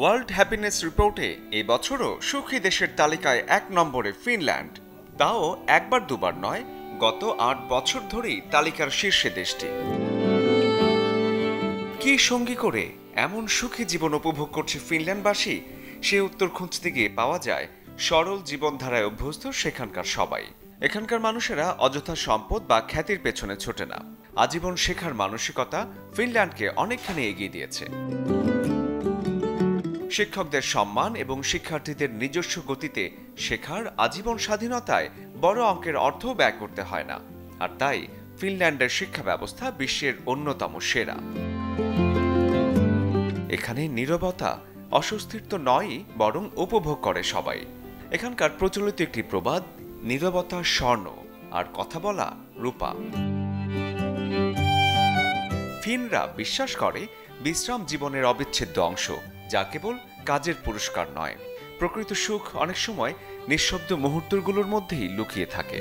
World happiness রিপোর্টে এই বছরও সুখী দেশের তালিকায় ১ নম্বরে ফিনল্যান্ড। তাও একবার দুবার নয়, গত ৮ বছর ধরেই তালিকার শীর্ষে দেশটি। কি সঙ্গী করে এমন সুখী জীবন উপভোগ করছে ফিনল্যান্ডবাসী, সে উত্তর খুঁজতে গিয়ে পাওয়া যায় সরল জীবনধারায় অভ্যস্ত সেখানকার সবাই। এখানকার মানুষেরা অযথা সম্পদ বা খ্যাতির পেছনে ছোটে না। আজীবন শেখার মানসিকতা ফিনল্যান্ডকে অনেকখানি এগিয়ে দিয়েছে। শিক্ষকদের সম্মান এবং শিক্ষার্থীদের নিজস্ব গতিতে শেখার আজীবন স্বাধীনতায় বড় অঙ্কের অর্থ ব্যয় করতে হয় না। আর তাই ফিনল্যান্ডের শিক্ষা ব্যবস্থা বিশ্বের অন্যতম সেরা। এখানে নীরবতা অস্বস্তির তো নয়ই, বরং উপভোগ করে সবাই। এখানকার প্রচলিত একটি প্রবাদ, নীরবতা স্বর্ণ আর কথা বলা রূপা। ফিনরা বিশ্বাস করে বিশ্রাম জীবনের অবিচ্ছেদ্য অংশ, যা কেবল কাজের পুরস্কার নয়। প্রকৃত সুখ অনেক সময় নিঃশব্দ মুহূর্তগুলোর মধ্যেই লুকিয়ে থাকে।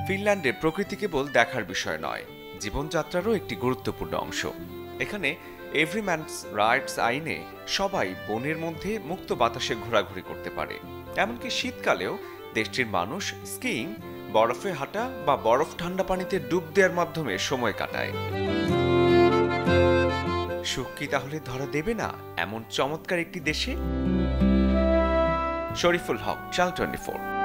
ফিনল্যান্ডে প্রকৃতি কেবল দেখার বিষয় নয়, জীবনযাত্রারও একটি গুরুত্বপূর্ণ অংশ। এখানে এভরিম্যানস রাইটস আইনে সবাই বনের মধ্যে মুক্ত বাতাসে ঘোরাঘুরি করতে পারে। এমনকি শীতকালেও দেশটির মানুষ স্কিইং, বরফে হাঁটা বা বরফ ঠান্ডা পানিতে ডুব দেওয়ার মাধ্যমে সময় কাটায়। সুখ কি তাহলে ধরা দেবে না এমন চমৎকার একটি দেশে? শরীফুল হক, চ্যানেল 24।